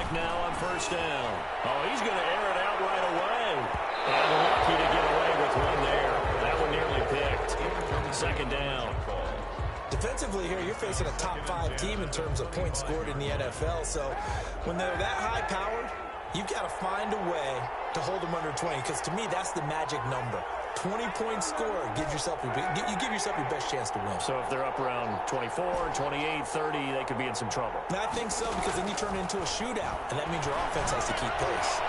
back now on first down. Oh, he's going to air it out right away. And lucky to get away with one there. That one nearly picked. Second down. Defensively here, you're facing a top-5 team in terms of points scored in the NFL. So when they're that high-powered, you've got to find a way to hold them under 20. Because to me, that's the magic number. 20-point score, you give yourself your best chance to win. So if they're up around 24, 28, 30, they could be in some trouble. I think so, because then you turn it into a shootout, and that means your offense has to keep pace.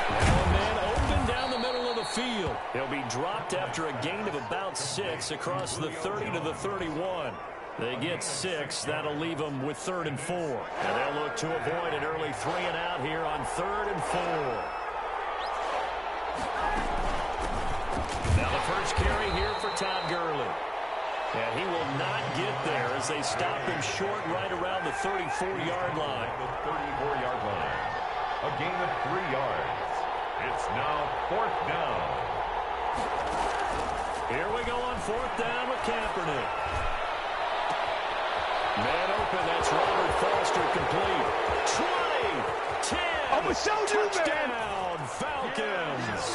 Now a man open down the middle of the field. He'll be dropped after a gain of about 6 across the 30 to the 31. They get 6. That'll leave them with 3rd and 4. And they'll look to avoid an early 3 and out here on 3rd and 4. Now the first carry here for Todd Gurley. And he will not get there as they stop him short right around the 34-yard line. The 34-yard line. A gain of 3 yards. It's now 4th down. Here we go on 4th down with Kaepernick. Man open, that's Robert Foster complete. 20, 10, touchdown, Falcons.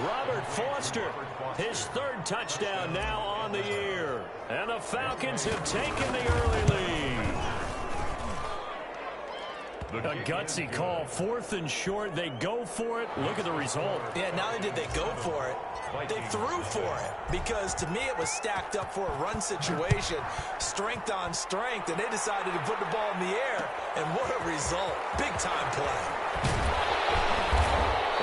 Robert Foster, his 3rd touchdown now on the year. And the Falcons have taken the early lead. A gutsy call, 4th and short. They go for it. Look at the result. Yeah, not only did they go for it, they threw for it. Because to me, it was stacked up for a run situation, strength on strength, and they decided to put the ball in the air. And what a result. Big-time play.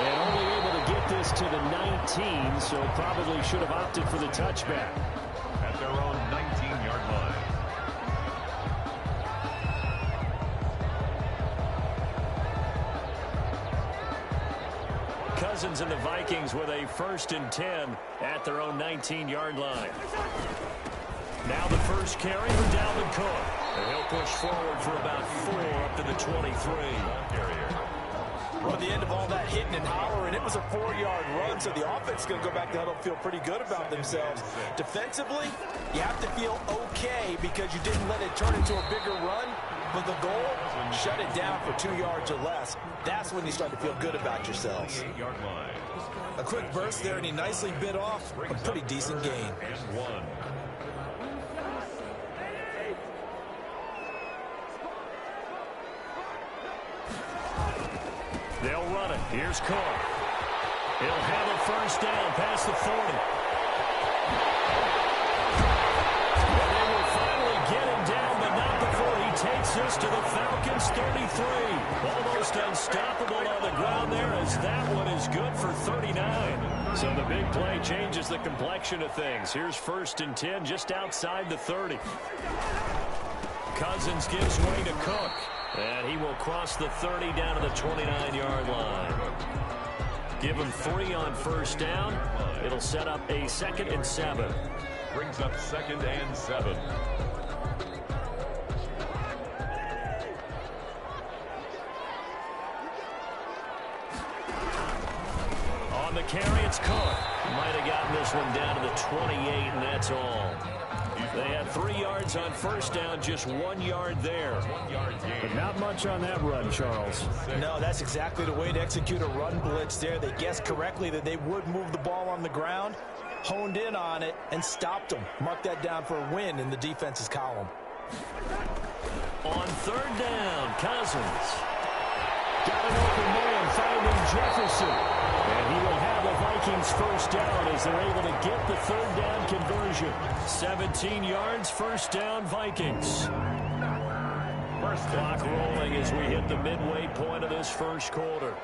And only able to get this to the 19, so probably should have opted for the touchback. At their own 19-yard line. Cousins and the Vikings with a 1st and 10 at their own 19-yard line. Now the first carry for Dalvin Cook. And he'll push forward for about 4 up to the 23. Well, at the end of all that hitting and hollering, it was a 4-yard run, so the offense is going to go back to huddle and feel pretty good about themselves. Defensively, you have to feel okay because you didn't let it turn into a bigger run. But the goal, shut it down for 2 yards or less. That's when you start to feel good about yourselves. A quick burst there, and he nicely bit off a pretty decent gain. They'll run it. Here's Cook. He'll have it first down past the 40. And they will finally get him down, but not before he takes this to the Falcons' 33. Almost unstoppable on the ground there, as that one is good for 39. So the big play changes the complexion of things. Here's 1st and 10 just outside the 30. Cousins gives way to Cook. And he will cross the 30 down to the 29-yard line. Give him 3 on first down. It'll set up a 2nd and 7. Brings up 2nd and 7. On the carry, it's Cook. Might have gotten this one down to the 28, and that's all. They had 3 yards on first down, just 1 yard there. But not much on that run, Charles. No, that's exactly the way to execute a run blitz there. They guessed correctly that they would move the ball on the ground, honed in on it, and stopped them. Mark that down for a win in the defense's column. On 3rd down, Cousins. Got an open man, finding Jefferson. And he will have the Vikings first down as they're able to get the 3rd down conversion. 17 yards, first down, Vikings. First clock rolling as we hit the midway point of this first quarter.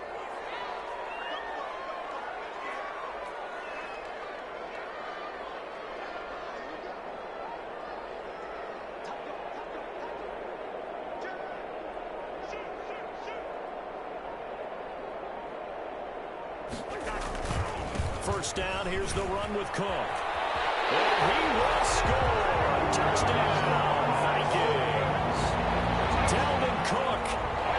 First down, here's the run with Cook. And he will score. Touchdown, Vikings. Dalvin Cook,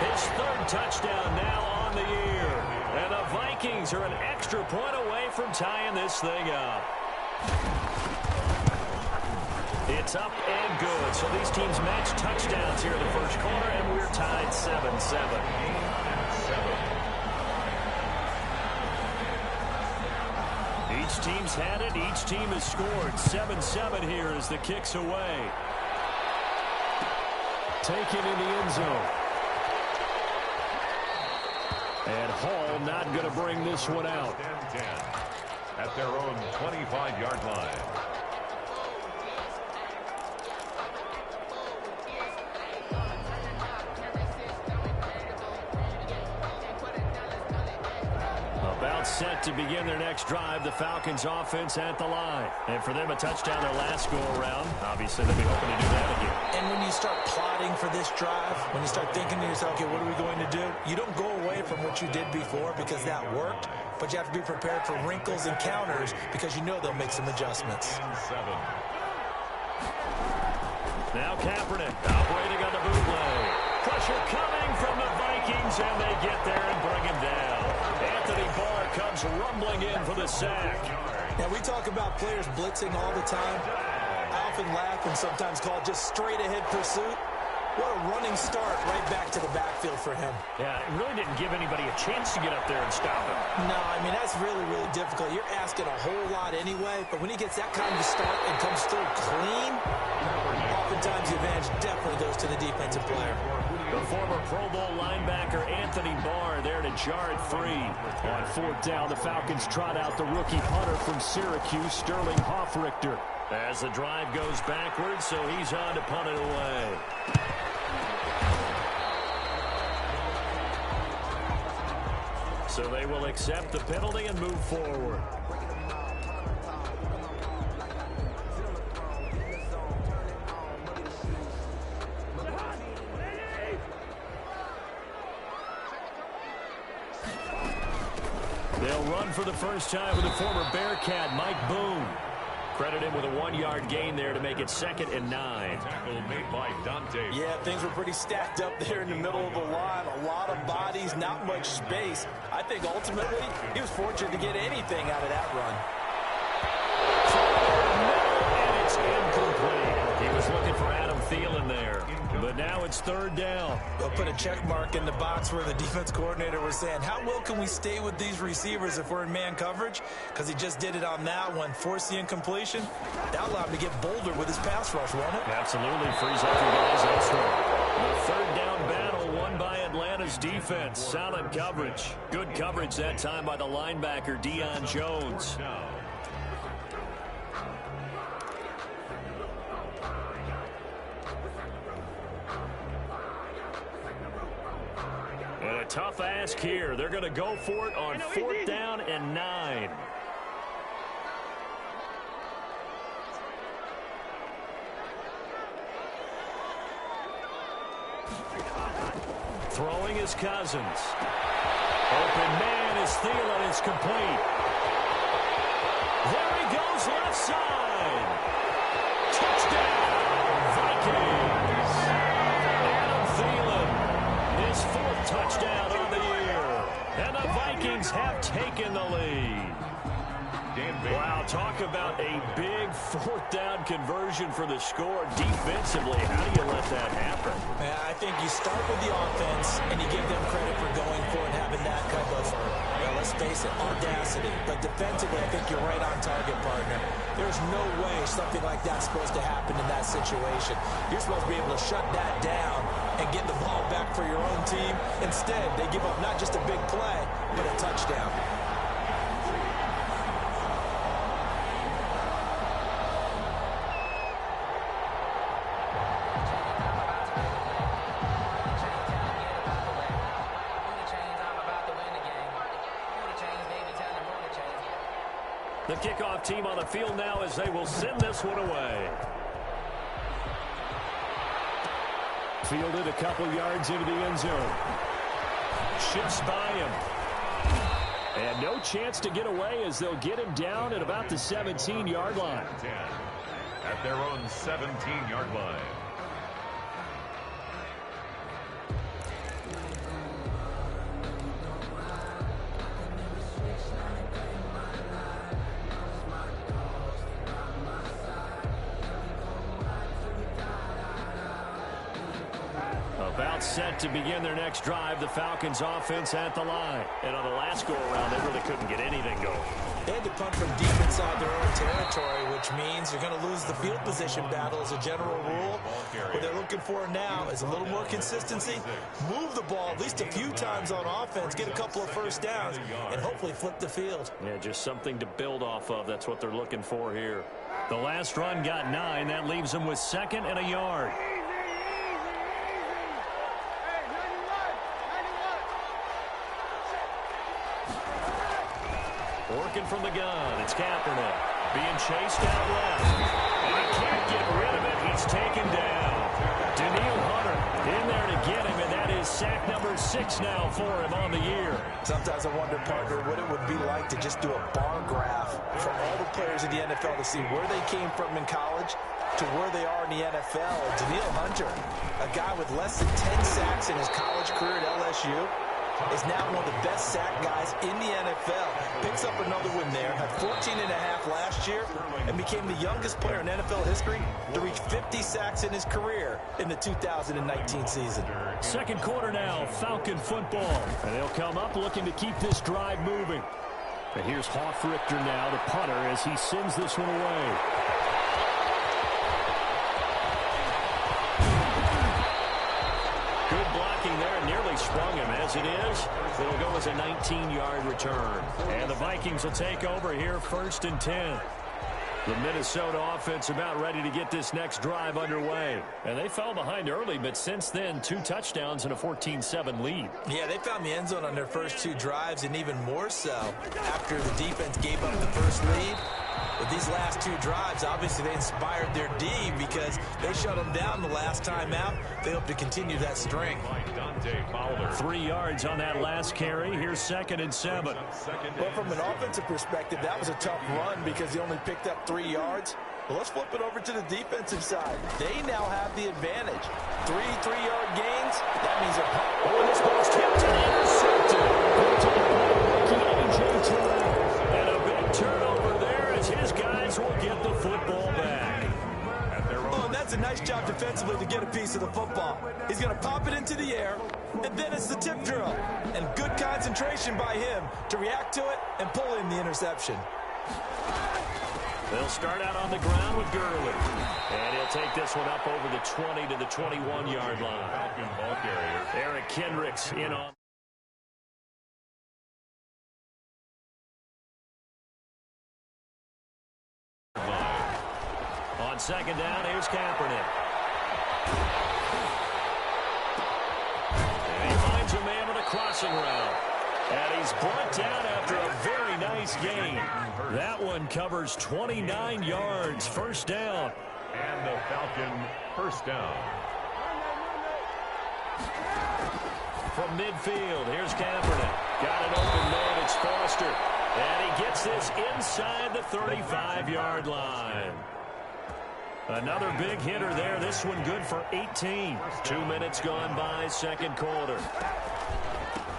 his 3rd touchdown now on the year. And the Vikings are an extra point away from tying this thing up. It's up and good. So these teams match touchdowns here in the first quarter, and we're tied 7-7. Each team's had it. Each team has scored. 7-7 here as the kick's away. Taken in the end zone. And Hall not going to bring this one out. 10-10 at their own 25-yard line. About set to begin their next drive. The Falcons offense at the line. And for them, a touchdown their last go-around. Obviously, they'll be hoping to do that again. And when you start plotting for this drive, when you start thinking to yourself, okay, what are we going to do? You don't go away from what you did before because that worked, but you have to be prepared for wrinkles and counters because you know they'll make some adjustments. Now Kaepernick operating on the bootleg. Pressure coming from the Vikings, and they get there and bring him down. Anthony Barr comes rumbling in for the sack. Now, we talk about players blitzing all the time. I often laugh and sometimes call it just straight-ahead pursuit. What a running start right back to the backfield for him. Yeah, it really didn't give anybody a chance to get up there and stop him. No, I mean, that's really, really difficult. You're asking a whole lot anyway, but when he gets that kind of start and comes through clean, oftentimes the advantage definitely goes to the defensive player. The former Pro Bowl linebacker Anthony Barr there to jar it free. On fourth down, the Falcons trot out the rookie punter from Syracuse, Sterling Hoffrichter. As the drive goes backwards, so he's on to punt it away. So they will accept the penalty and move forward. They'll run for the first time with the former Bearcat, Mike Boone. Credit him with a 1-yard gain there to make it 2nd and 9. Tackle made by Dante. Yeah, things were pretty stacked up there in the middle of the line. A lot of bodies, not much space. I think ultimately he was fortunate to get anything out of that run. And it's incomplete. He was looking for Adam Thielen there. But now it's 3rd down. They'll put a check mark in the box where the defense coordinator was saying, how well can we stay with these receivers if we're in man coverage? Because he just did it on that one, forced the incompletion. That allowed him to get bolder with his pass rush, won't it? Absolutely, frees up your guys elsewhere. The 3rd down battle won by Atlanta's defense. Solid coverage. Good coverage that time by the linebacker, Deion Jones. And a tough ask here. They're going to go for it on 4th down and 9. Throwing is Cousins. Open man is Thielen. It's complete. There he goes left side. Touchdown, Vikings. Adam Thielen, his 4th touchdown on the year. And the Vikings have taken the lead. Wow, talk about a big 4th down conversion for the score. Defensively, how do you let that happen? Man, I think you start with the offense and you give them credit for going for it and having that kind of, let's face it, audacity. But defensively, I think you're right on target, partner. There's no way something like that's supposed to happen in that situation. You're supposed to be able to shut that down and get the ball back for your own team. Instead, they give up not just a big play, but a touchdown. The kickoff team on the field now as they will send this one away. Fielded a couple yards into the end zone. Shifts by him. And no chance to get away as they'll get him down at about the 17-yard line. 10 at their own 17-yard line. set to begin their next drive. The Falcons offense at the line. And on the last go-around, they really couldn't get anything going. They had to punt from deep inside their own territory, which means you're going to lose the field position battle as a general rule. What they're looking for now is a little more consistency. Move the ball at least a few times on offense, get a couple of first downs, and hopefully flip the field. Yeah, just something to build off of. That's what they're looking for here. The last run got 9. That leaves them with 2nd and a yard. Working from the gun. It's Kaepernick being chased out left. And he can't get rid of it. He's taken down. Daniil Hunter in there to get him, and that is sack number 6 now for him on the year. Sometimes I wonder, partner, what it would be like to just do a bar graph for all the players in the NFL to see where they came from in college to where they are in the NFL. Daniil Hunter, a guy with less than 10 sacks in his college career at LSU, is now one of the best sack guys in the NFL. Picks up another win there, had 14 and a half last year, and became the youngest player in NFL history to reach 50 sacks in his career in the 2019 season. Second quarter now, Falcon football. And they'll come up looking to keep this drive moving. And here's Hofrichter now, the punter, as he sends this one away. Good blocking there, nearly sprung him. As it is, it'll go as a 19-yard return. And the Vikings will take over here, 1st and 10. The Minnesota offense about ready to get this next drive underway. And they fell behind early, but since then, 2 touchdowns and a 14-7 lead. Yeah, they found the end zone on their first 2 drives, and even more so after the defense gave up the first lead. With these last 2 drives, obviously they inspired their D because they shut them down the last time out. They hope to continue that string. 3 yards on that last carry. Here's 2nd and 7. Well, from an offensive perspective, that was a tough run because he only picked up 3 yards. Well, let's flip it over to the defensive side. They now have the advantage. 3 3-yard gains. That means a punt. Oh, this ball's tipped and intercepted. And a big turnover there as his guys will get the football back. Oh, and that's a nice job defensively to get a piece of the football. He's going to pop it into the air, and then it's the tip drill. And good concentration by him to react to it and pull in the interception. They'll start out on the ground with Gurley. And he'll take this one up over the 20 to the 21-yard line. Eric Kendricks in on. On 2nd down, here's Kaepernick. And he finds a man with a crossing route. And he's brought down after a very nice gain. That one covers 29 yards. 1st down. And the Falcon 1st down. From midfield, here's Kaepernick. Got an open man, it's Foster. And he gets this inside the 35-yard line. Another big hitter there. This one good for 18. 2 minutes gone by, 2nd quarter.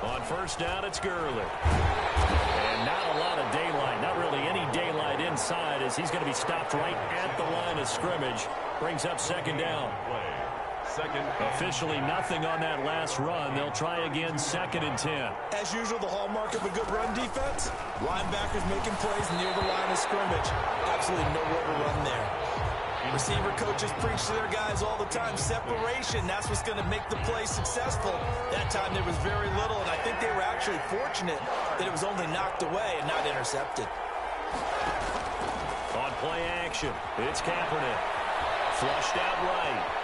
On 1st down, it's Gurley. And not a lot of daylight. Not really any daylight inside as he's going to be stopped right at the line of scrimmage. Brings up 2nd down. Officially nothing on that last run. They'll try again 2nd and 10. As usual, the hallmark of a good run defense, linebackers making plays near the line of scrimmage. Absolutely nowhere to run there. Receiver coaches preach to their guys all the time. Separation, that's what's going to make the play successful. That time there was very little, and I think they were actually fortunate that it was only knocked away and not intercepted. On play action, it's Kaepernick. Flushed out right.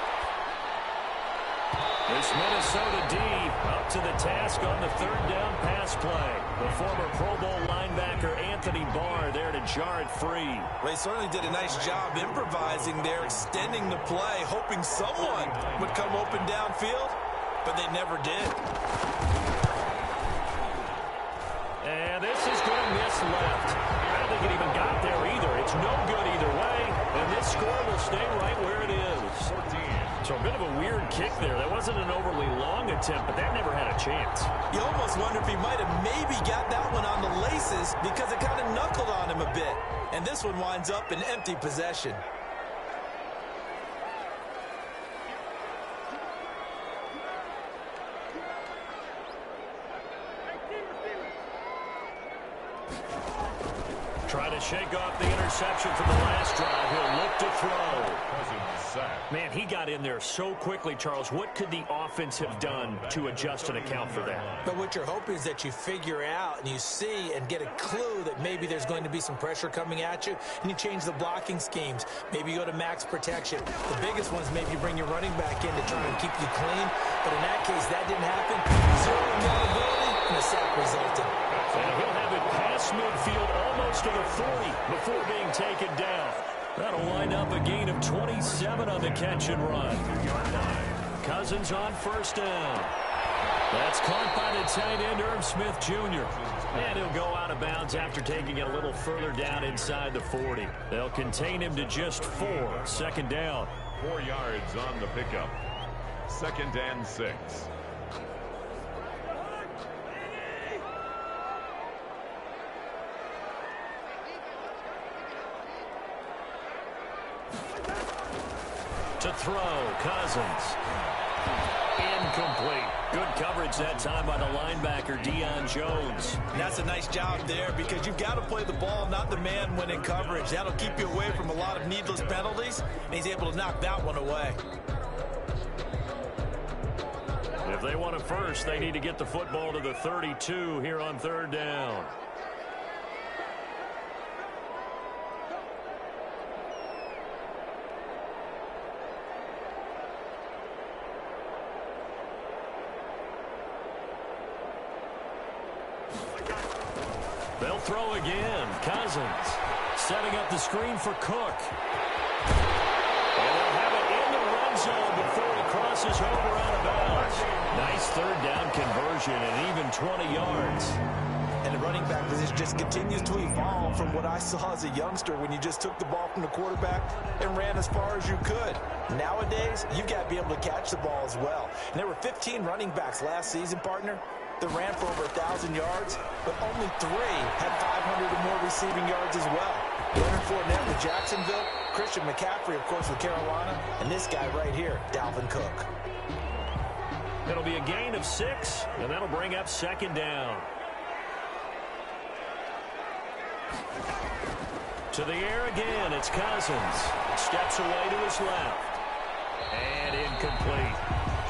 This Minnesota D up to the task on the 3rd down pass play. The former Pro Bowl linebacker Anthony Barr there to jar it free. Well, he certainly did a nice job improvising there, extending the play, hoping someone would come open downfield, but they never did. And this is going to miss left. I don't think it even got there either. It's no good either way, and this score will stay right where it is. 14. So a bit of a weird kick there. That wasn't an overly long attempt, but that never had a chance. You almost wonder if he might have maybe got that one on the laces because it kind of knuckled on him a bit. And this one winds up in empty possession. Trying to shake off the interception from the last drive. He'll look to throw. Man, he got in there so quickly, Charles. What could the offense have done to adjust and account for that? But what you're hoping is that you figure out and you see and get a clue that maybe there's going to be some pressure coming at you, and you change the blocking schemes. Maybe you go to max protection. The biggest ones, maybe you bring your running back in to try and keep you clean. But in that case, that didn't happen. Zero accountability, and a sack resulted. And he'll have it past midfield almost to the 40 before being taken down. That'll wind up a gain of 27 on the catch and run. Cousins on first down. That's caught by the tight end, Irv Smith Jr. And he'll go out of bounds after taking it a little further down inside the 40. They'll contain him to just 4. Second down. 4 yards on the pickup. 2nd and 6. To throw, Cousins. Incomplete. Good coverage that time by the linebacker, Deion Jones. And that's a nice job there because you've got to play the ball, not the man when in coverage. That'll keep you away from a lot of needless penalties, and he's able to knock that one away. If they want it first, they need to get the football to the 32 here on 3rd down. They'll throw again. Cousins setting up the screen for Cook. And they'll have it in the red zone before he crosses over out of bounds. Nice 3rd down conversion and even 20 yards. And the running back position just continues to evolve from what I saw as a youngster when you just took the ball from the quarterback and ran as far as you could. Nowadays, you've got to be able to catch the ball as well. And there were 15 running backs last season, partner, that ran for over 1,000 yards, but only 3 had 500 or more receiving yards as well. Leonard Fournette with Jacksonville, Christian McCaffrey, of course, with Carolina, and this guy right here, Dalvin Cook. It'll be a gain of 6, and that'll bring up 2nd down. To the air again, it's Cousins. Steps away to his left. And incomplete.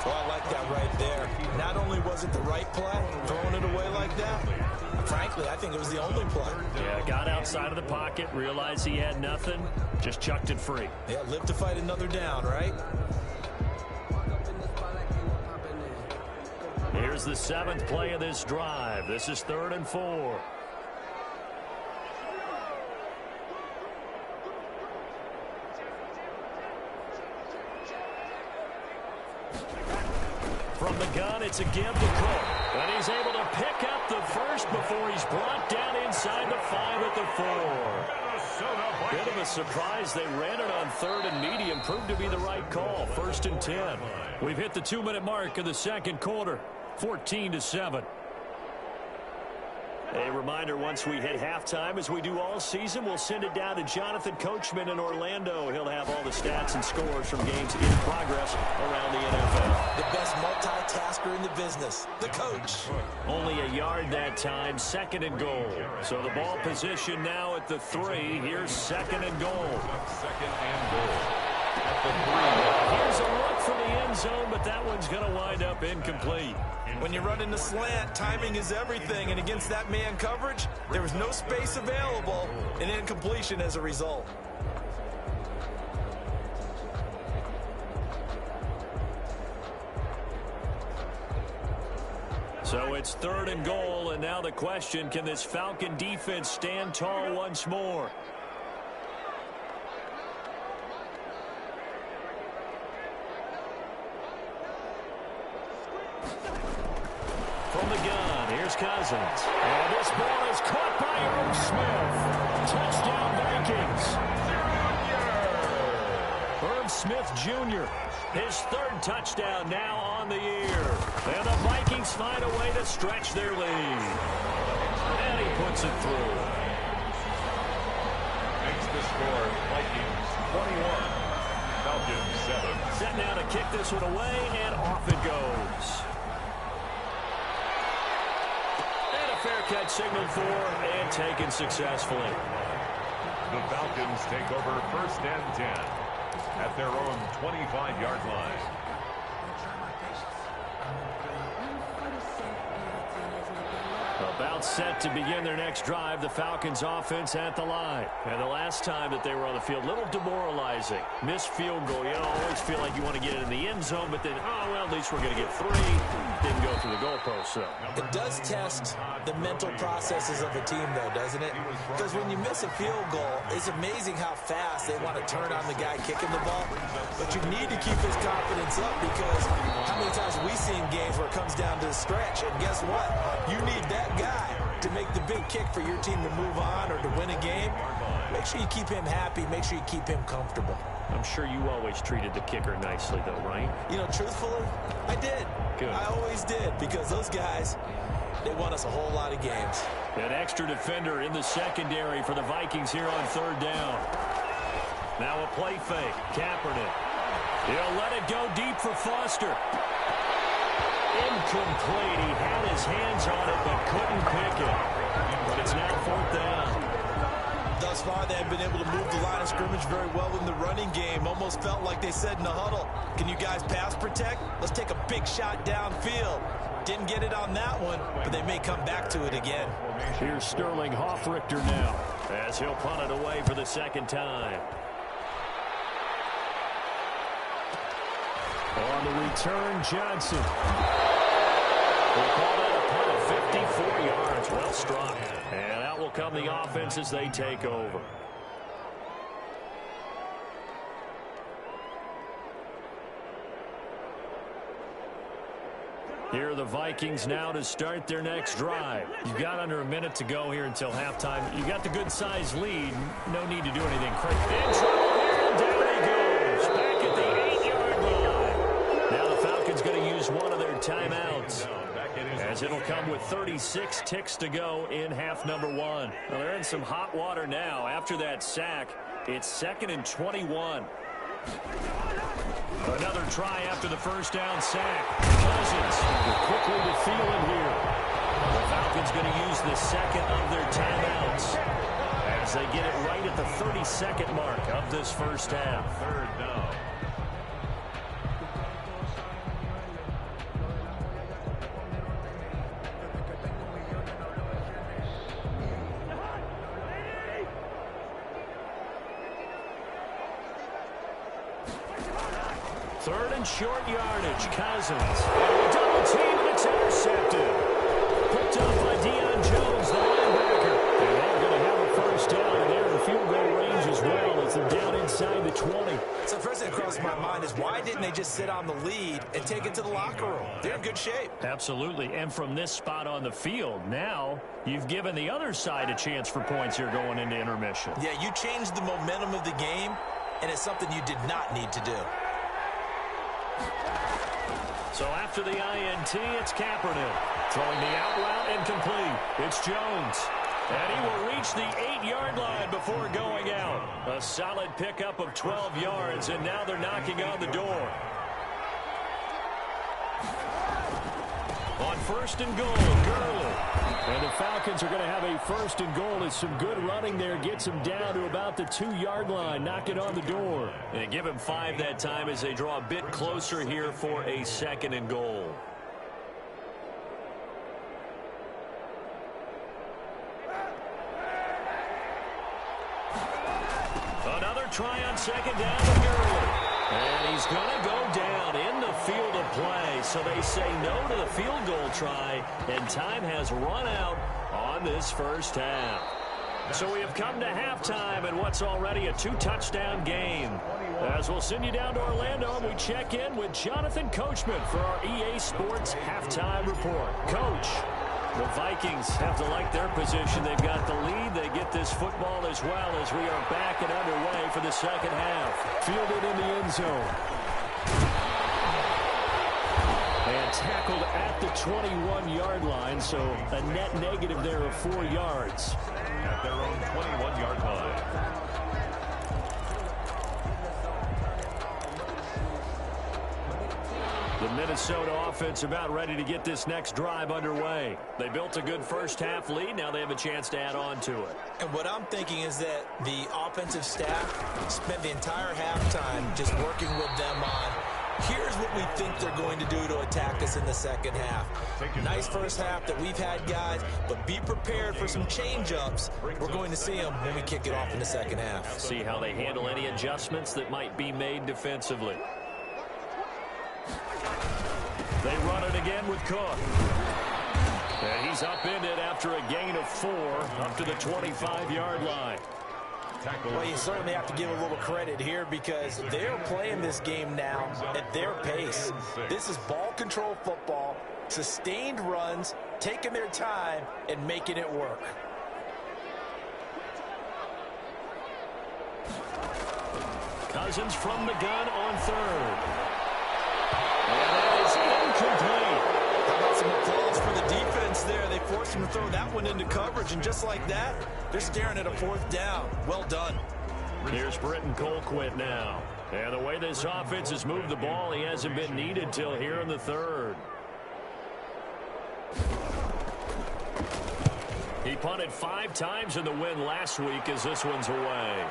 Well, I like that right there. Not only was it the right play, throwing it away like that, frankly, I think it was the only play. Yeah, got outside of the pocket, realized he had nothing, just chucked it free. Yeah, live to fight another down, right? Here's the 7th play of this drive. This is 3rd and 4. From the gun, it's a give to Cook. And he's able to pick up the first before he's brought down inside the 5 at the 4. Bit of a surprise. They ran it on 3rd and medium. Proved to be the right call. 1st and 10. We've hit the 2-minute mark of the 2nd quarter. 14-7. A reminder, once we hit halftime, as we do all season, we'll send it down to Jonathan Coachman in Orlando. He'll have all the stats and scores from games in progress around the NFL. The best multitasker in the business, the coach. Only a yard that time, 2nd and goal. So the ball position now at the 3. Here's 2nd and goal. 2nd and goal. At the 3. Here's a look for the end zone, but that one's going to wind up incomplete. When you run in the slant, timing is everything, and against that man coverage, there was no space available, and incompletion as a result. So it's 3rd and goal, and now the question, can this Falcon defense stand tall once more? From the gun, here's Cousins. And this ball is caught by Irv Smith. Touchdown Vikings. Irv Smith Jr., his 3rd touchdown now on the year. And the Vikings find a way to stretch their lead. And he puts it through. Makes the score Vikings 21, Falcons 7. Set now to kick this one away, and off it goes. And a fair catch signaled for and taken successfully. The Falcons take over 1st and 10 at their own 25-yard line. About set to begin their next drive, the Falcons offense at the line. And the last time that they were on the field, a little demoralizing. Missed field goal. You always feel like you want to get it in the end zone, but then, oh, well, at least we're going to get 3. Didn't go through the goalpost, so. It does test the mental processes of a team, though, doesn't it? Because when you miss a field goal, it's amazing how fast they want to turn on the guy kicking the ball. But you need to keep his confidence up, because how many times have we seen games where it comes down to the stretch? And guess what? You need that guy to make the big kick for your team to move on or to win a game. Make sure you keep him happy. Make sure you keep him comfortable. I'm sure you always treated the kicker nicely, though, right? You know, truthfully, I did. Good. I always did, because those guys, they won us a whole lot of games. An extra defender in the secondary for the Vikings here on 3rd down. Now a play fake. Kaepernick. He'll let it go deep for Foster. Incomplete. He had his hands on it but couldn't pick it. But it's now 4th down. Thus far, they have been able to move the line of scrimmage very well in the running game. Almost felt like they said in the huddle, can you guys pass protect? Let's take a big shot downfield. Didn't get it on that one, but they may come back to it again. Here's Sterling Hoffrichter now as he'll punt it away for the 2nd time. On the return, Johnson. We'll call that a punt of 54 yards. Well struck. And out will come the offense as they take over. Here are the Vikings now to start their next drive. You've got under a minute to go here until halftime. You got the good-sized lead. No need to do anything crazy. In trouble here. Down he goes. Back at the 8-yard line. Now the Falcons going to use one of their timeouts, as it'll come with 36 ticks to go in half number 1. Well, they're in some hot water now. After that sack, it's 2nd and 21. Another try after the 1st down sack. Cousins quickly to Thielen here. The Falcons going to use the 2nd of their timeouts as they get it right at the 32nd mark of this 1st half. 3rd down. Third and short yardage. Cousins. Double team, and it's intercepted. Picked up by Deion Jones, the linebacker. And they're going to have a 1st down, and they're in field goal range as well as they're down inside the 20. So first thing that crosses my mind is, why didn't they just sit on the lead and take it to the locker room? They're in good shape. Absolutely. And from this spot on the field, now you've given the other side a chance for points here going into intermission. Yeah, you changed the momentum of the game, and it's something you did not need to do. So after the INT, it's Kaepernick. Throwing the out route incomplete. It's Jones. And he will reach the 8-yard line before going out. A solid pickup of 12 yards, and now they're knocking on the door. On 1st and goal, Gurley. And the Falcons are going to have a 1st and goal. It's some good running there. Gets him down to about the 2-yard line. Knock it on the door. And give him 5 that time as they draw a bit closer here for a 2nd and goal. Another try on 2nd down to Gurley. And he's going to go down in the field of play. So they say no to the field goal try, and time has run out on this 1st half. So we have come to halftime in what's already a 2-touchdown game. As we'll send you down to Orlando, and we check in with Jonathan Coachman for our EA Sports Halftime Report. Coach, the Vikings have to like their position. They've got the lead. They get this football as well as we are back and underway for the 2nd half. Fielded in the end zone. And tackled at the 21-yard line, so a net negative there of 4 yards. At their own 21-yard line. The Minnesota offense about ready to get this next drive underway. They built a good first-half lead. Now they have a chance to add on to it. And what I'm thinking is that the offensive staff spent the entire halftime just working with them on, here's what we think they're going to do to attack us in the second half. Nice first half that we've had, guys, but be prepared for some change-ups. We're going to see them when we kick it off in the second half. See how they handle any adjustments that might be made defensively. They run it again with Cook. And he's upended after a gain of 4 up to the 25-yard line. Well, you certainly have to give a little credit here because they're playing this game now at their pace. This is ball control football, sustained runs, taking their time, and making it work. Cousins from the gun on third. And that is incomplete. How about some applause for the defense there? They forced him to throw that one into coverage, and just like that, they're staring at a 4th down. Well done. Here's Britton Colquitt now. And the way this offense has moved the ball, he hasn't been needed till here in the 3rd. He punted 5 times in the win last week as this one's away.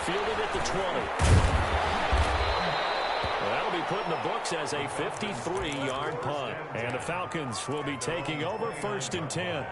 Fielded at the 20. That'll be put in the books as a 53-yard punt. And the Falcons will be taking over 1st and 10.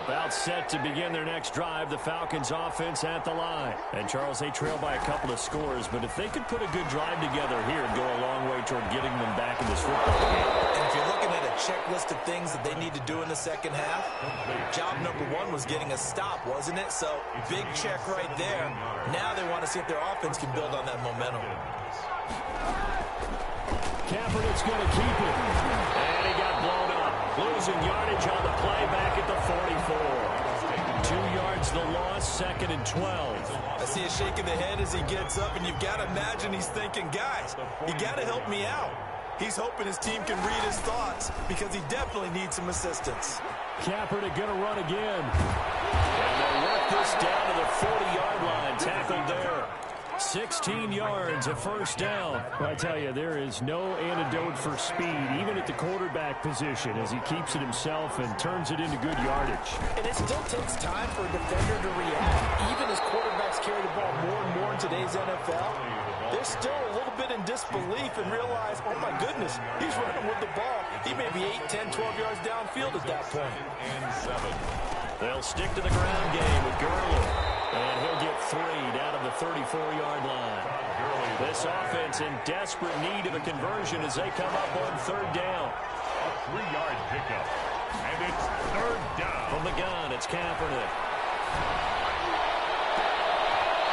About set to begin their next drive, the Falcons offense at the line. And Charles, they trail by a couple of scores, but if they could put a good drive together here, it'd go a long way toward getting them back in this football game. And if you're looking at a checklist of things that they need to do in the second half, job number 1 was getting a stop, wasn't it? So big check right there. Now they want to see if their offense can build on that momentum. Kaepernick's going to keep it. And he got blown up. Losing yardage on the play back at the 44. 2 yards the loss, 2nd and 12. I see a shake of the head as he gets up, and you've got to imagine he's thinking, guys, you got to help me out. He's hoping his team can read his thoughts because he definitely needs some assistance. Kaepernick going to run again. And they'll work this down to the 40-yard line. Tackled there. 16 yards, a 1st down. I tell you, there is no antidote for speed, even at the quarterback position, as he keeps it himself and turns it into good yardage. And it still takes time for a defender to react. Even as quarterbacks carry the ball more and more in today's NFL, they're still a little bit in disbelief and realize, oh my goodness, he's running with the ball. He may be 8, 10, 12 yards downfield at that point. And 7. They'll stick to the ground game with Gurley. And he'll get 3 down of the 34-yard line. This offense in desperate need of a conversion as they come up on 3rd down. A 3-yard pickup. And it's 3rd down. From the gun, it's Kaepernick.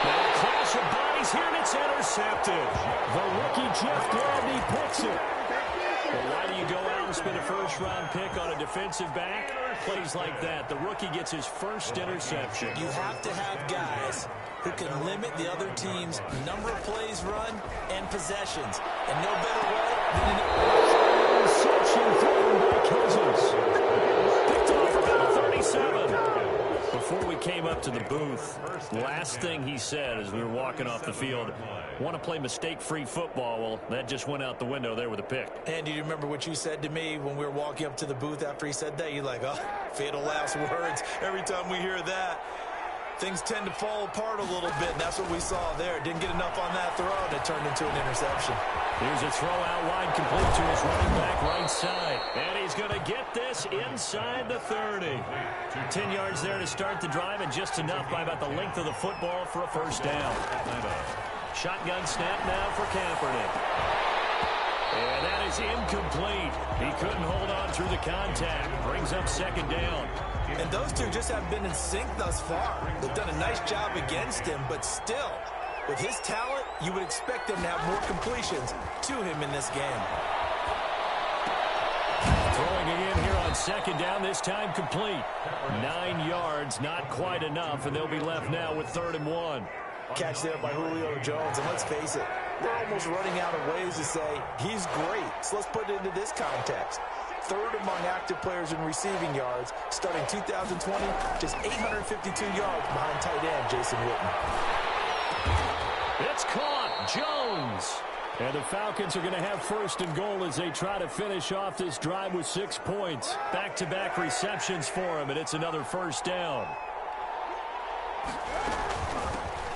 Now a clash of bodies here, and it's intercepted. The rookie Jeff Gladney picks it. Well, why do you go out and spend a 1st-round pick on a defensive back? Plays like that. The rookie gets his 1st interception. You have to have guys who can limit the other team's number of plays run and possessions. And no better way than an interception thrown by Cousins. Picked off about 37. Before we came up to the booth, last thing he said as we were walking off the field, want to play mistake-free football. Well, that just went out the window there with a pick. And do you remember what you said to me when we were walking up to the booth after he said that? You're like, oh, fatal last words. Every time we hear that, things tend to fall apart a little bit, and that's what we saw there. Didn't get enough on that throw, and it turned into an interception. Here's a throw out wide, complete to his running back right side. And he's going to get this inside the 30. 10 yards there to start the drive, and just enough by about the length of the football for a 1st down. Shotgun snap now for Kaepernick. And that is incomplete. He couldn't hold on through the contact. Brings up 2nd down. And those two just haven't been in sync thus far. They've done a nice job against him, but still, with his talent, you would expect them to have more completions to him in this game. Throwing again here on 2nd down, this time complete. 9 yards, not quite enough, and they'll be left now with 3rd and 1. Catch there by Julio Jones, and let's face it, we're almost running out of ways to say he's great. So let's put it into this context. third among active players in receiving yards, starting 2020, just 852 yards behind tight end Jason Witten. It's caught. Jones. And the Falcons are going to have first and goal as they try to finish off this drive with 6 points. Back-to-back receptions for him, and it's another first down.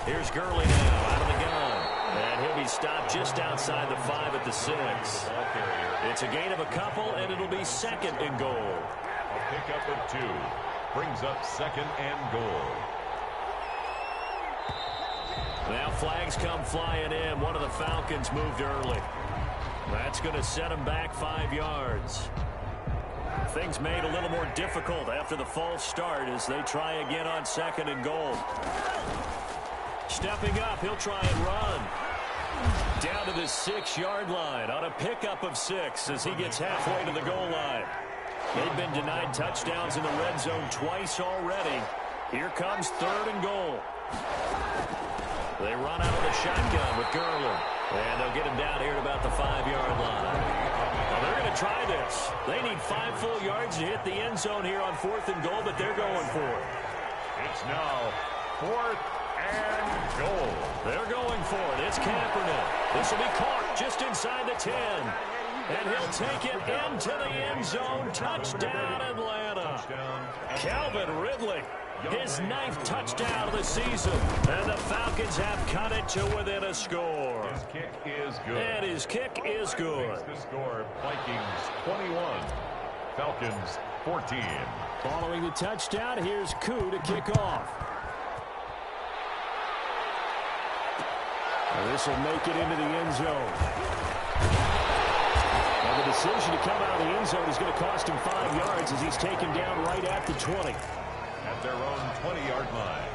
Here's Gurley now out of the gun. And he'll be stopped just outside the 5 at the 6. It's a gain of a couple, and it'll be second and goal. A pickup of 2 brings up second and goal. Now flags come flying in. One of the Falcons moved early. That's going to set them back 5 yards. Things made a little more difficult after the false start as they try again on second and goal. Stepping up, he'll try and run. Down to the 6-yard line on a pickup of 6 as he gets halfway to the goal line. They've been denied touchdowns in the red zone twice already. Here comes third and goal. They run out of the shotgun with Gurley. And they'll get him down here at about the 5-yard line. Now they're going to try this. They need 5 full yards to hit the end zone here on fourth and goal, but they're going for it. It's now fourth and goal. They're going for it. It's Kaepernick. This will be caught just inside the 10. And he'll take it into the end zone. Touchdown, Atlanta. Calvin Ridley. His 9th touchdown of the season. And the Falcons have cut it to within a score. His kick is good. And his kick is good. The score, Vikings 21, Falcons 14. Following the touchdown, here's Koo to kick off. This will make it into the end zone. And the decision to come out of the end zone is going to cost him 5 yards as he's taken down right at the 20. At their own 20-yard line.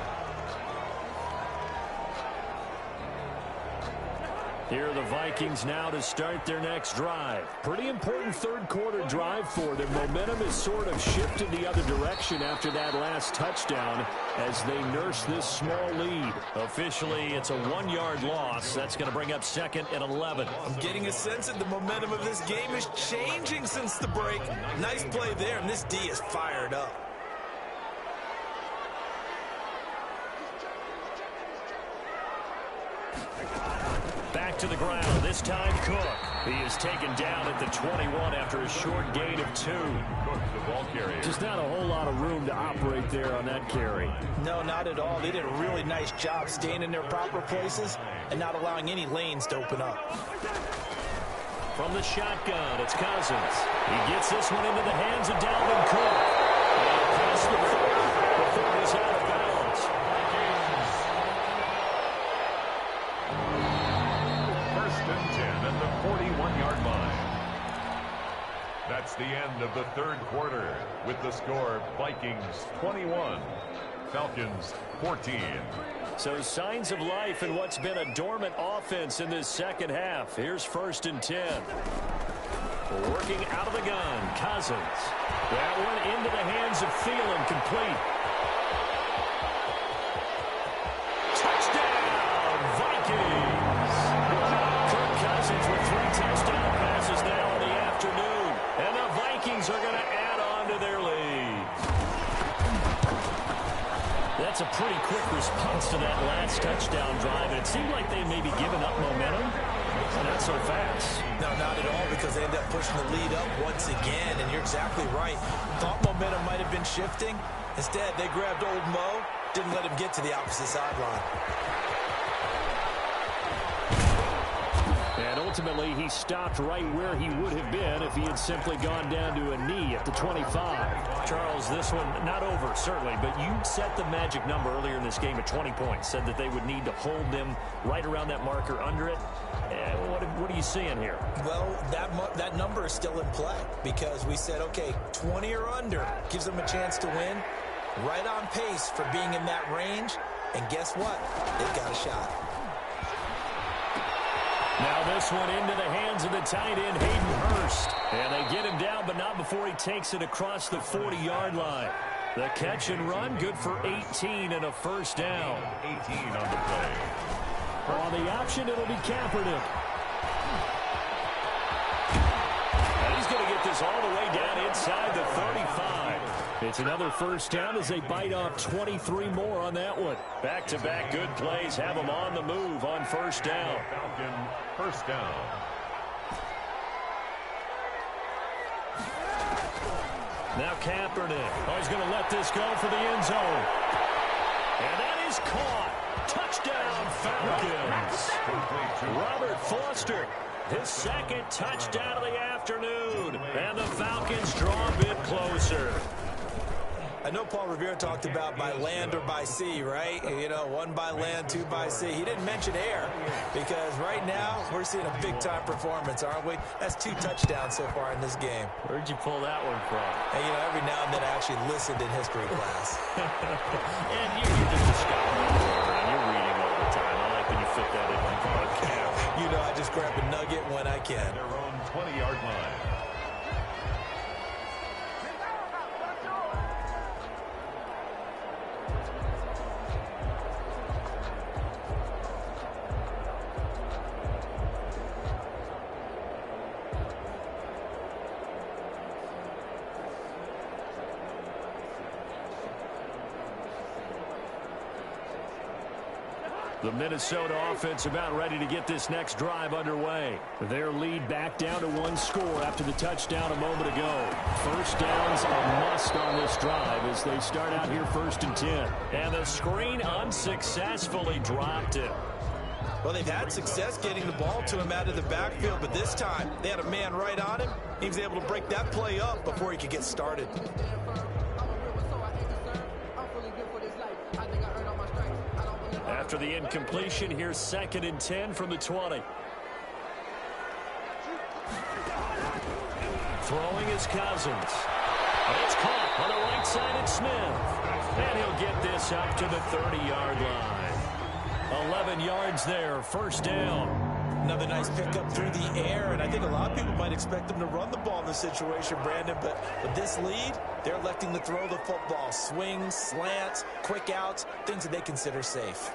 Here are the Vikings now to start their next drive. Pretty important third-quarter drive for them. Momentum is sort of shifted the other direction after that last touchdown as they nurse this small lead. Officially, it's a 1-yard loss. That's going to bring up second and 11. I'm getting a sense that the momentum of this game is changing since the break. Nice play there, and this D is fired up. Back to the ground, this time Cook. He is taken down at the 21 after a short gain of 2. Cook, the ball carrier. Just not a whole lot of room to operate there on that carry. No, not at all. They did a really nice job staying in their proper places and not allowing any lanes to open up. From the shotgun, it's Cousins. He gets this one into the hands of Dalvin Cook. Across the 40 is out of bounds. First and 10 at the 41-yard line. That's the end of the third quarter with the score Vikings 21, Falcons 14. So signs of life in what's been a dormant offense in this second half. Here's first and 10. Working out of the gun, Cousins. That one into the hands of Thielen, complete. Touchdown, Vikings! Kirk Cousins with 3 touchdown passes now in the afternoon. And the Vikings are going to add on to their lead. That's a pretty quick response to that last touchdown drive. And it seemed like they may be giving up momentum. Not so fast. No, not at all, because they end up pushing the lead up once again, and you're exactly right. Thought momentum might have been shifting. Instead, they grabbed old Mo, didn't let him get to the opposite sideline. And ultimately, he stopped right where he would have been if he had simply gone down to a knee at the 25. Charles, this one not over, certainly, but you set the magic number earlier in this game at 20 points, said that they would need to hold them right around that marker under it. What are you seeing here? Well, that number is still in play because we said, okay, 20 or under gives them a chance to win. Right on pace for being in that range. And guess what? They've got a shot. Now this one into the hands of the tight end, Hayden Hurst. And they get him down, but not before he takes it across the 40-yard line. The catch and run, good for 18 and a first down. 18 on the play. On the option, it'll be Kaepernick. And he's going to get this is all the way down inside the 35. It's another first down as they bite off 23 more on that one. Back-to-back good plays have them on the move on first down. Falcon first down. Now Kaepernick. Oh, he's going to let this go for the end zone. And that is caught. Touchdown, Falcons. Robert Foster, his second touchdown of the afternoon. And the Falcons draw a bit closer. I know Paul Revere talked about by land or by sea, right? You know, one by land, two by sea. He didn't mention air because right now we're seeing a big-time performance, aren't we? That's 2 touchdowns so far in this game. Where'd you pull that one from? And, you know, every now and then I actually listened in history class. And you're just a scholar. You're reading all the time. I like when you fit that in like podcast. You know, I just grab a nugget when I can. Their own 20-yard line. The Minnesota offense about ready to get this next drive underway. Their lead back down to 1 score after the touchdown a moment ago. First down's a must on this drive as they start out here 1st and 10. And the screen unsuccessfully dropped it. Well, they've had success getting the ball to him out of the backfield, but this time they had a man right on him. He was able to break that play up before he could get started. After the incompletion, here's 2nd and 10 from the 20. Throwing is Cousins. It's caught on the right side at Smith. And he'll get this up to the 30-yard line. 11 yards there, first down. Another nice pickup through the air, and I think a lot of people might expect them to run the ball in this situation, Brandon, but with this lead, they're electing to throw the football. Swings, slants, quick outs, things that they consider safe.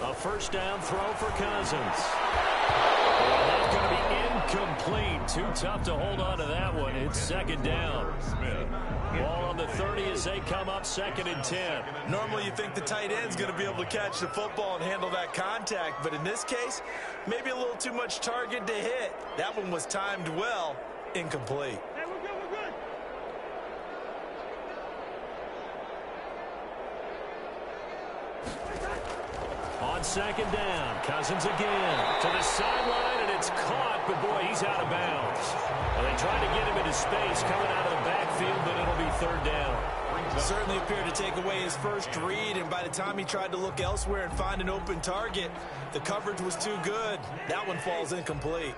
A first down throw for Cousins. And that's going to be incomplete. Too tough to hold on to that one. It's 2nd down. Ball on the 30 as they come up 2nd and 10. Normally you think the tight end's going to be able to catch the football and handle that contact, but in this case, maybe a little too much target to hit. That one was timed well, incomplete. On 2nd down, Cousins again to the sideline, and it's caught, but boy, he's out of bounds. Well, they tried to get him into space coming out of the backfield, but it'll be 3rd down. Certainly appeared to take away his first read, and by the time he tried to look elsewhere and find an open target, the coverage was too good. That one falls incomplete.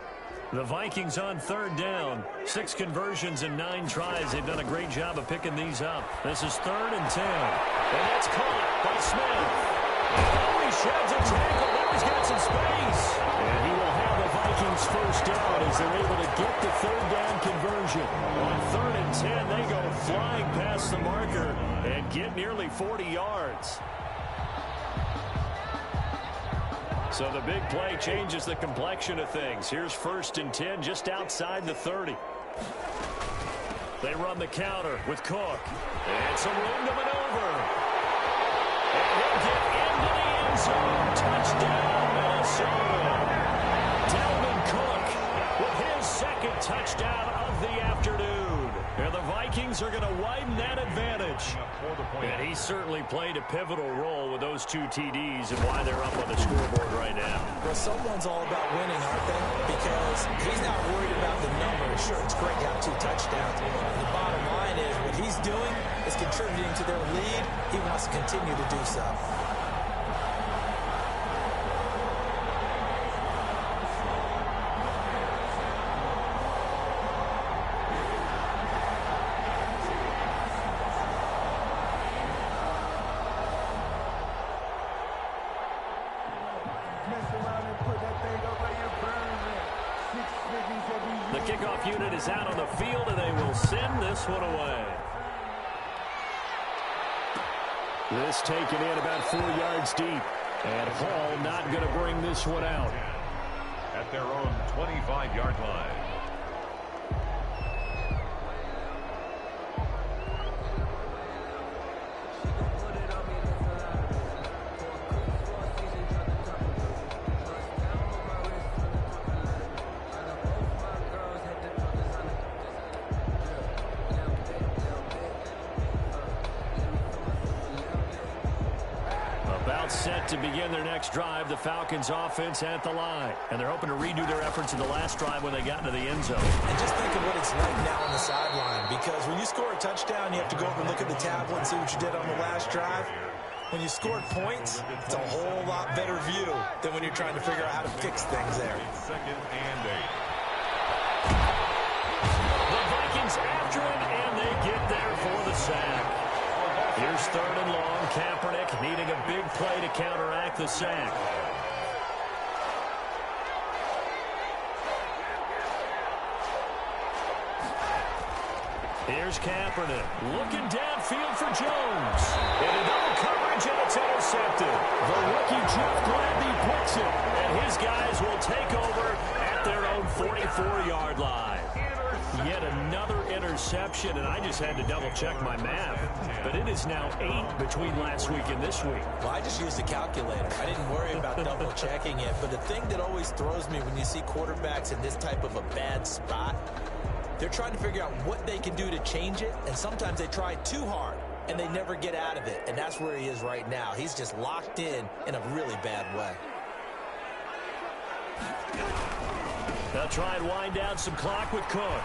The Vikings on 3rd down. 6 conversions and 9 tries. They've done a great job of picking these up. This is 3rd and 10. And that's caught by Smith. Oh, he sheds a tackle. Now he's got some space. And he will have the Vikings first down as they're able to get the 3rd down conversion. On 3rd and 10, they go flying past the marker and get nearly 40 yards. So the big play changes the complexion of things. Here's 1st and 10 just outside the 30. They run the counter with Cook. And some room to maneuver. And he'll get into the end zone. Touchdown, Minnesota. Dalvin Cook with his 2nd touchdown of the afternoon. And the Vikings are going to widen that advantage. And he certainly played a pivotal role with those 2 TDs and why they're up on the scoreboard right now. Well, someone's all about winning, aren't they? Because he's not worried about the numbers. Sure, it's great to have 2 touchdowns. The bottom line is what he's doing is contributing to their lead. He wants to continue to do so. The kickoff unit is out on the field, and they will send this one away. This taken in about 4 yards deep. And Hall not going to bring this one out. At their own 25-yard line. Set to begin their next drive, the Falcons offense at the line. And they're hoping to redo their efforts in the last drive when they got into the end zone. And just think of what it's like now on the sideline, because when you score a touchdown, you have to go over and look at the tablet and see what you did on the last drive. When you scored points, it's a whole lot better view than when you're trying to figure out how to fix things there. Second and 8. The Vikings after it, and they get there for the sack. Here's third and long. Kaepernick needing a big play to counteract the sack. Here's Kaepernick looking downfield for Jones. Into double coverage, and it's intercepted. The rookie Jeff Gladney picks it, and his guys will take over at their own 44-yard line. Yet another interception, and I just had to double-check my math. But it is now 8 between last week and this week. Well, I just used a calculator. I didn't worry about double-checking it. But the thing that always throws me when you see quarterbacks in this type of a bad spot, they're trying to figure out what they can do to change it, and sometimes they try too hard, and they never get out of it. And that's where he is right now. He's just locked in a really bad way. They'll try and wind down some clock with Cook.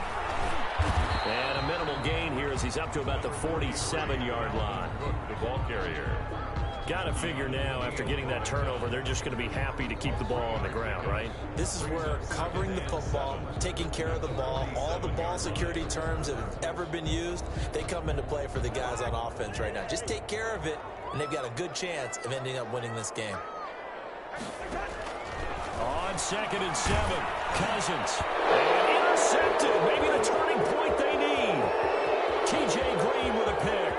And a minimal gain here as he's up to about the 47-yard line. The ball carrier. Got to figure now, after getting that turnover, they're just going to be happy to keep the ball on the ground, right? This is where covering the football, taking care of the ball, all the ball security terms that have ever been used, they come into play for the guys on offense right now. Just take care of it, and they've got a good chance of ending up winning this game. On 2nd and 7, Cousins. And intercepted. Maybe the turning point they need. T.J. Green with a pick.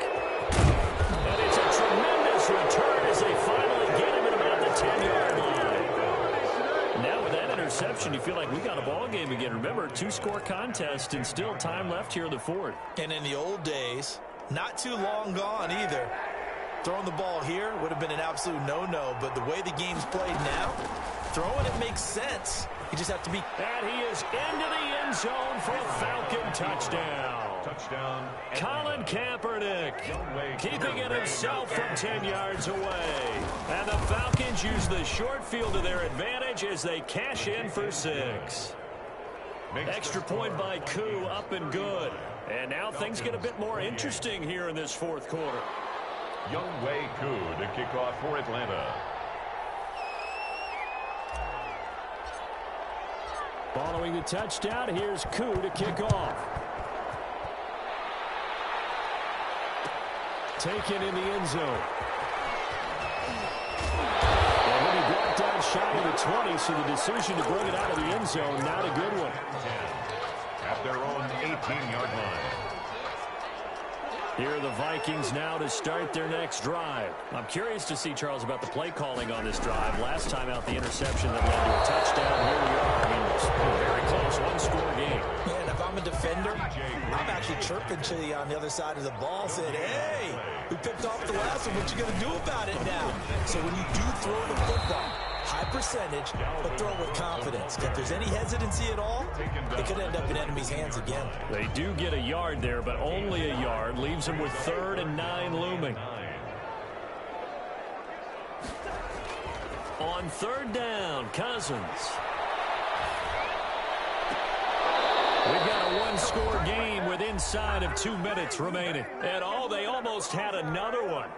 And it's a tremendous return as they finally get him at about the 10-yard line. Now with that interception, you feel like we got a ball game again. Remember, 2-score contest and still time left here in the fourth. And in the old days, not too long gone either. Throwing the ball here would have been an absolute no-no, but the way the game's played now, throwing it makes sense. You just have to be... And he is into the end zone for a Falcon touchdown. Touchdown. Colin Kaepernick keeping it himself from 10 yards away. And the Falcons use the short field to their advantage as they cash in for 6. Extra point by Koo, up and good. And now things get a bit more interesting here in this fourth quarter. Younghoe Koo to kick off for Atlanta. Following the touchdown, here's Koo to kick off. Taken in the end zone. And when he brought down shy of the 20, so the decision to bring it out of the end zone, not a good one. 10 at their own 18-yard line. Here are the Vikings now to start their next drive. I'm curious to see, Charles, about the play calling on this drive. Last time out, the interception that led to a touchdown. Here we are. I mean, it's very close, one-score game. Yeah, and if I'm a defender, I'm actually chirping to you on the other side of the ball, saying, hey, we picked off the last one. What you going to do about it now? So when you do throw the football, high percentage, but throw it with confidence. If there's any hesitancy at all, it could end up in enemy's hands again. They do get a yard there, but only a yard. Leaves them with 3rd and 9 looming. On 3rd down, Cousins. We've got a one-score game with inside of 2 minutes remaining. And they almost had another one.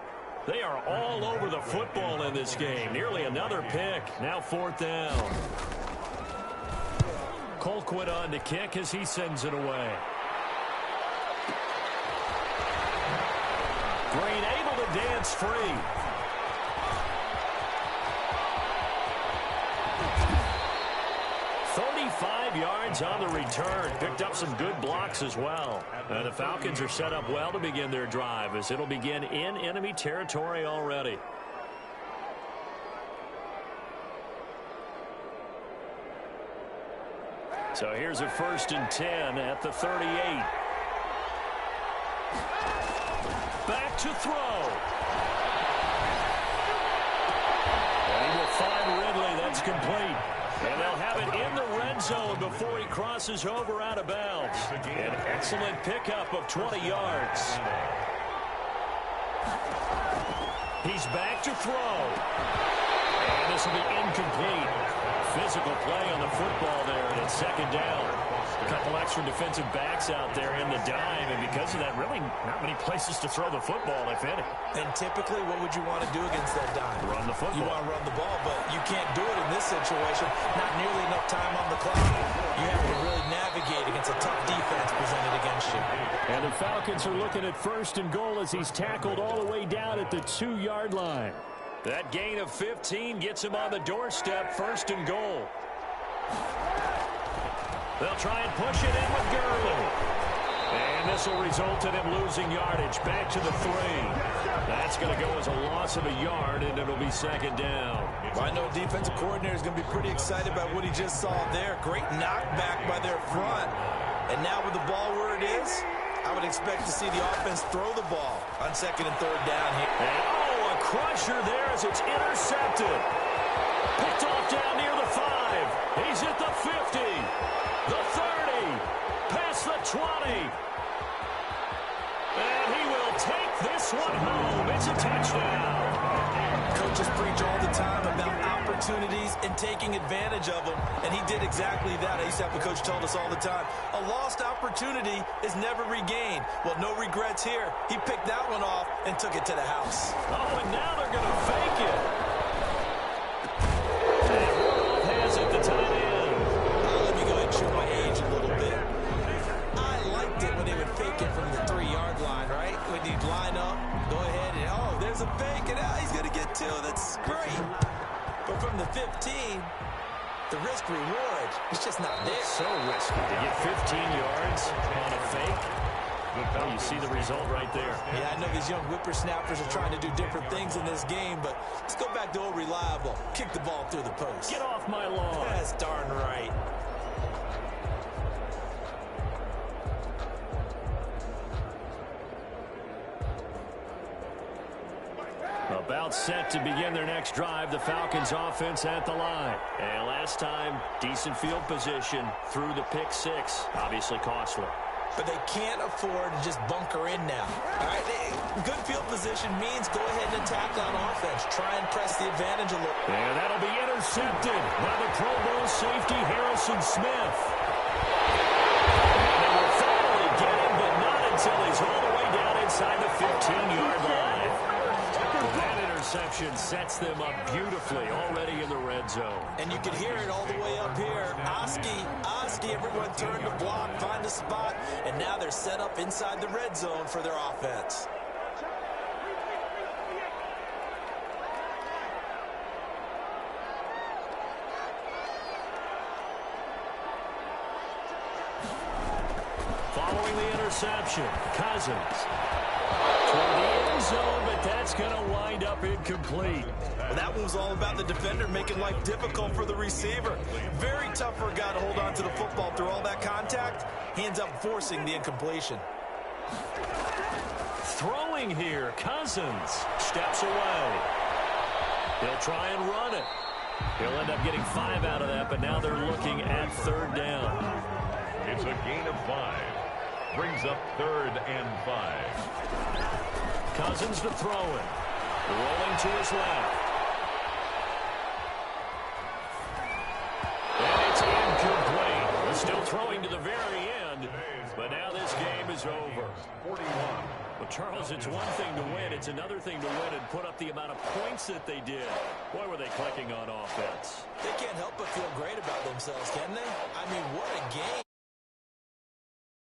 They are all over the football in this game. Nearly another pick. Now 4th down. Colquitt on to kick as he sends it away. Green able to dance free. 35 yards on the return. Picked up some good blocks as well. The Falcons are set up well to begin their drive as it'll begin in enemy territory already. So here's a 1st and 10 at the 38. Back to throw. And he will find Ridley. That's complete. And they'll have it in the red zone before he crosses over out of bounds. An excellent pickup of 20 yards. He's back to throw. And this will be incomplete. Physical play on the football there, and it's 2nd down. A couple extra defensive backs out there in the dime, and because of that, really not many places to throw the football, if any. And typically, what would you want to do against that dime? Run the football. You want to run the ball, but you can't do it in this situation. Not nearly enough time on the clock. You have to really navigate against a tough defense presented against you. And the Falcons are looking at 1st and goal as he's tackled all the way down at the 2-yard line. That gain of 15 gets him on the doorstep, 1st and goal. They'll try and push it in with Gurley. And this will result in him losing yardage. Back to the 3. That's going to go as a loss of a yard, and it'll be 2nd down. Well, I know defensive coordinator is going to be pretty excited about what he just saw there. Great knockback by their front. And now with the ball where it is, I would expect to see the offense throw the ball on 2nd and 3rd down here. And, a crusher there as it's intercepted. Picked off down near the 5. He's at the 50. The 30. Past the 20. And he will take this one home. It's a touchdown. Coaches preach all the time about opportunities and taking advantage of them, and he did exactly that. I used to have a coach tell us all the time, a lost opportunity is never regained. Well, no regrets here. He picked that one off and took it to the house. Oh, and now they're going to fake it. And Rudolph has it, the tight end. Let me go ahead and show my age a little bit. I liked it when they would fake it from the 3-yard line, right? When you'd line up, go ahead and, oh, there's a fake, and he's going to get 2. That's great. But from the 15, the risk-reward is just not there. So risky to get 15 yards on a fake. Oh, you see the result right there. Yeah, I know these young whippersnappers are trying to do different things in this game, but let's go back to old reliable. Kick the ball through the post. Get off my lawn. That's darn right. About set to begin their next drive, the Falcons offense at the line. And last time, decent field position through the pick 6. Obviously costly. But they can't afford to just bunker in now. All right, good field position means go ahead and attack on offense. Try and press the advantage a little. And that'll be intercepted by the Pro Bowl safety Harrison Smith. They will finally get him, but not until he's all the way down inside the 15-yard line. That interception sets them up beautifully already in the red zone. And you can hear it all the way up here. Oski, everyone turned to block, find a spot, and now they're set up inside the red zone for their offense. Following the interception, Cousins. Toward the end zone, but that's going to wind up incomplete. Well, that one was all about the defender making life difficult for the receiver. Very tough for a guy to hold on to the football through all that contact. He ends up forcing the incompletion. Throwing here, Cousins steps away. He'll try and run it. He'll end up getting 5 out of that, but now they're looking at 3rd down. It's a gain of 5. Brings up 3rd and 5. Cousins to throw it. Rolling to his left. And it's incomplete. We're still throwing to the very end, but now this game is over. 41. Well, Charles, it's one thing to win. It's another thing to win and put up the amount of points that they did. Boy, were they clicking on offense. They can't help but feel great about themselves, can they? I mean,